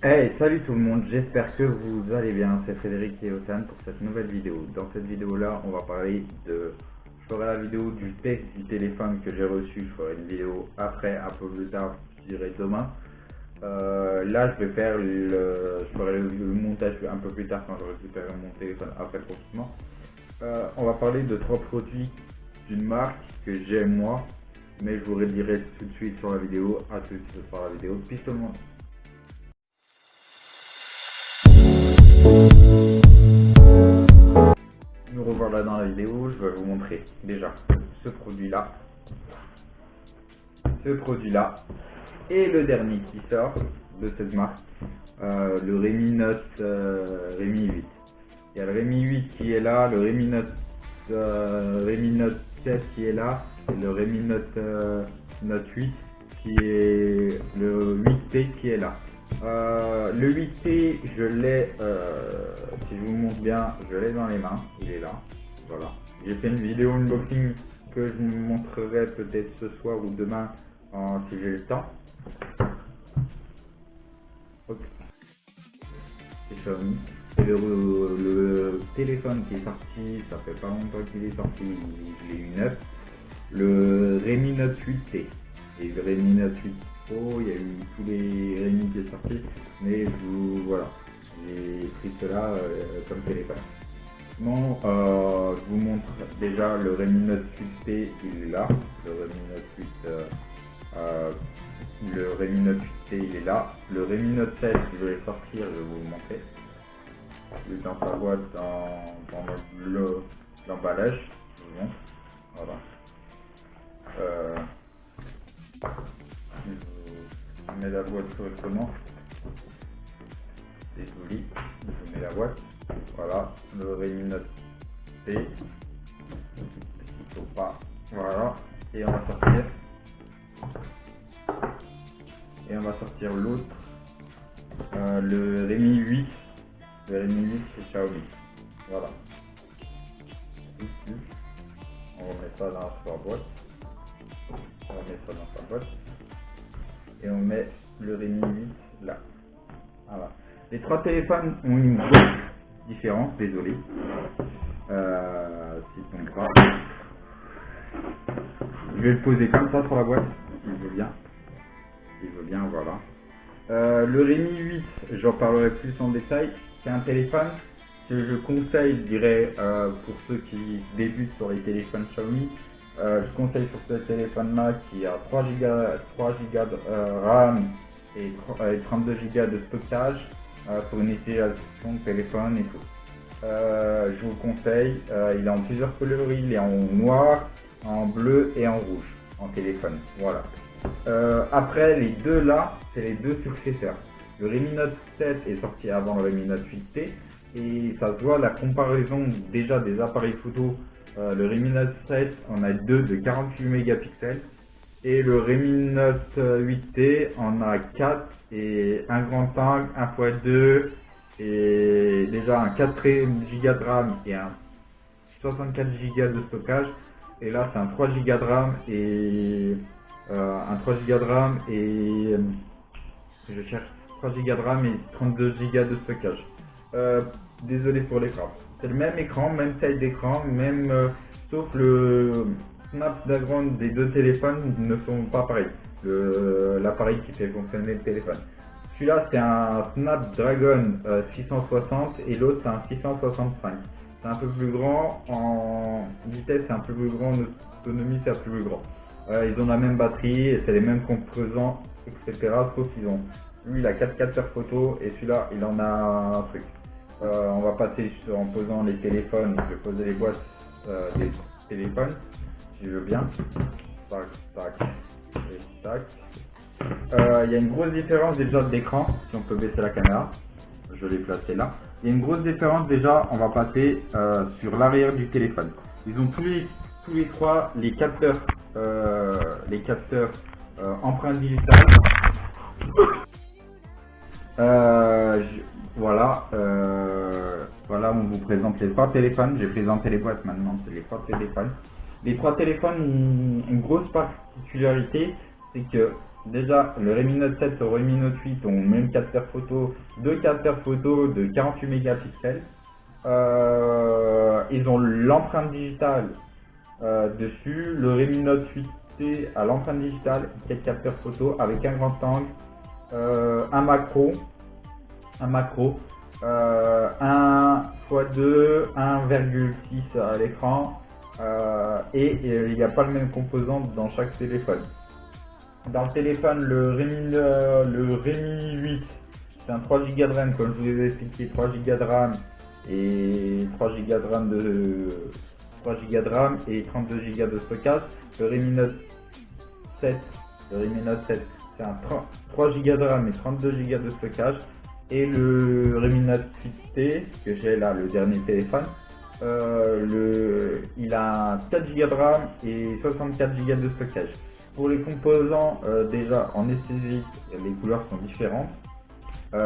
Hey, salut tout le monde, j'espère que vous allez bien, c'est Frédéric et Otan pour cette nouvelle vidéo. Dans cette vidéo-là, on va parler de... Je ferai la vidéo du test du téléphone que j'ai reçu, je ferai une vidéo après, un peu plus tard, je dirais demain. Là, je vais faire je ferai le montage un peu plus tard quand je récupérerai mon téléphone après le confinement. On va parler de 3 produits d'une marque que j'aime moi, mais je vous le dirai tout de suite sur la vidéo. À tout de suite sur la vidéo, peace tout le monde. Nous revoilà dans la vidéo, je vais vous montrer déjà ce produit-là et le dernier qui sort de cette marque, le Redmi Note Redmi 8. Il y a le Redmi 8 qui est là, le Redmi Note 7 qui est là, et le Redmi Note 8 qui est le 8T qui est là. Le 8T, je l'ai, si je vous montre bien, je l'ai dans les mains, il est là, voilà. J'ai fait une vidéo unboxing que je vous montrerai peut-être ce soir ou demain si j'ai le temps. Ok. C'est Xiaomi. C'est le téléphone qui est sorti, ça fait pas longtemps qu'il est sorti, il est eu neuf. Le Redmi Note 8T. Et le Redmi Note 8 Pro, il y a eu tous les Redmi qui est sorti, mais voilà, j'ai pris cela comme téléphone. Bon, je vous montre déjà le Redmi Note 8T, il est là, le Redmi Note 8T il est là, le Redmi Note 7 je vais le sortir, je vais vous le montrer. Il est dans sa boîte, dans l'emballage, je vous montre, voilà. Je mets la boîte correctement, c'est joli, je mets la boîte, voilà, le Redmi Note T, il faut pas, voilà, et on va sortir l'autre, le Redmi 8, chez Xiaomi, voilà, ici, on remet ça dans sa boîte, et on met le Redmi 8 là. Voilà. Les 3 téléphones ont une grosse différence, désolé. S'il tombe pas. Je vais le poser comme ça sur la boîte, s'il veut bien. Voilà. Le Redmi 8, j'en parlerai plus en détail. C'est un téléphone que je conseille, je dirais, pour ceux qui débutent sur les téléphones Xiaomi. Je conseille sur ce téléphone-là qui a 3 Go de RAM et 32 Go de stockage pour une utilisation de téléphone et tout. Je vous le conseille, il est en plusieurs coloris, il est en noir, en bleu et en rouge en téléphone. Voilà. Après les deux là, c'est les deux successeurs. Le Redmi Note 7 est sorti avant le Redmi Note 8T et ça se voit la comparaison déjà des appareils photo. Le Redmi Note 7 on a deux de 48 mégapixels et le Redmi Note 8T on a 4 et un grand angle, 1x2 et déjà un 4 Go de RAM et un 64 Go de stockage, et là c'est un 3 Go de RAM et je cherche 3 Go de RAM et 32 Go de stockage. Désolé pour l'écran. C'est le même écran, même taille d'écran, même sauf le Snapdragon des deux téléphones ne sont pas pareils. L'appareil qui fait fonctionner le téléphone. Celui-là c'est un Snapdragon 660 et l'autre c'est un 665. C'est un peu plus grand en vitesse, c'est un peu plus grand en autonomie, c'est un peu plus grand. Ils ont la même batterie, et c'est les mêmes composants, etc. Sauf qu'ils ont, lui il a 4 capteurs photo et celui-là il en a un truc. On va passer en posant les téléphones, je vais poser les boîtes des téléphones, si je veux bien. Tac, tac, et tac. Il y a une grosse différence déjà d'écran, si on peut baisser la caméra. Je l'ai placé là. Il y a une grosse différence déjà, on va passer sur l'arrière du téléphone. Ils ont tous les trois les capteurs empreinte digitale. Voilà, on vous présente les 3 téléphones. J'ai présenté les boîtes, maintenant c'est les 3 téléphones. Les 3 téléphones ont une grosse particularité, c'est que Déjà, le Redmi Note 7 et le Redmi Note 8 ont même capteur photo, deux capteurs photo de 48 mégapixels. Ils ont l'empreinte digitale dessus. Le Redmi Note 8T a l'empreinte digitale, 4 capteurs photo avec un grand angle, un macro, 1x2, 1,6 à l'écran, et il n'y a pas le même composant dans chaque téléphone. Dans le téléphone, le Redmi 8, c'est un 3 Go de RAM, comme je vous ai expliqué, 3 Go de RAM et 3 Go de RAM et 32 Go de stockage. Le Redmi Note 7, c'est un 3 Go de RAM et 32 Go de stockage. Et le Redmi Note 8T, que j'ai là, le dernier téléphone, il a 4 Go de RAM et 64 Go de stockage. Pour les composants, déjà en esthétique, les couleurs sont différentes.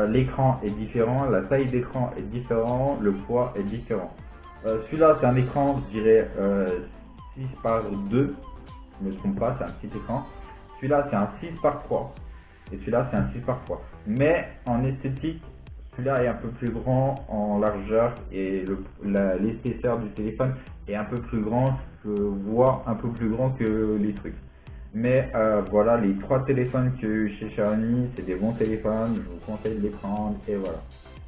L'écran est différent, la taille d'écran est différente, le poids est différent. Celui-là, c'est un écran, je dirais 6 par 2, je ne me trompe pas, c'est un petit écran. Celui-là, c'est un 6 par 3. Et celui-là, c'est un 6 par 3. Mais en esthétique, celui-là est un peu plus grand en largeur et l'épaisseur du téléphone est un peu plus grand, je vois un peu plus grand que les trucs. Mais voilà, les trois téléphones que chez Xiaomi, c'est des bons téléphones, je vous conseille de les prendre et voilà.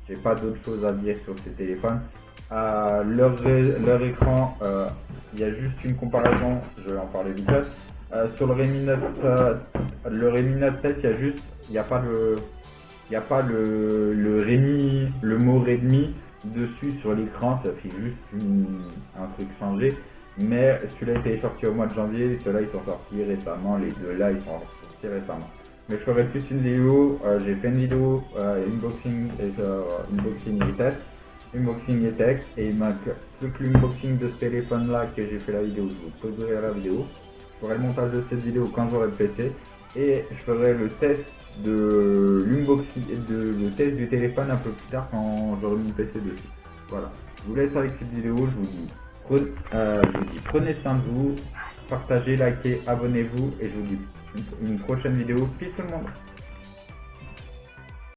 J'ai pas d'autre chose à dire sur ces téléphones. Leur écran, il y a juste une comparaison, je vais en parler vite fait. Sur le Redmi Note 7, il n'y a pas le mot Redmi dessus sur l'écran, ça fait juste un truc changé. Mais celui-là était sorti au mois de janvier, ceux-là ils sont sortis récemment, les deux là ils sont sortis récemment. Mais je ferai plus une vidéo, j'ai fait une vidéo unboxing et test, et il manque plus que l'unboxing de ce téléphone là que j'ai fait la vidéo, je vous poserai la vidéo. Je ferai le montage de cette vidéo quand j'aurai le PC et je ferai le test de l'unboxing et le test du téléphone un peu plus tard quand j'aurai mon PC dessus. Voilà, je vous laisse avec cette vidéo, je vous dis prenez soin de vous, partagez, likez, abonnez-vous et je vous dis une prochaine vidéo. Peace tout le monde.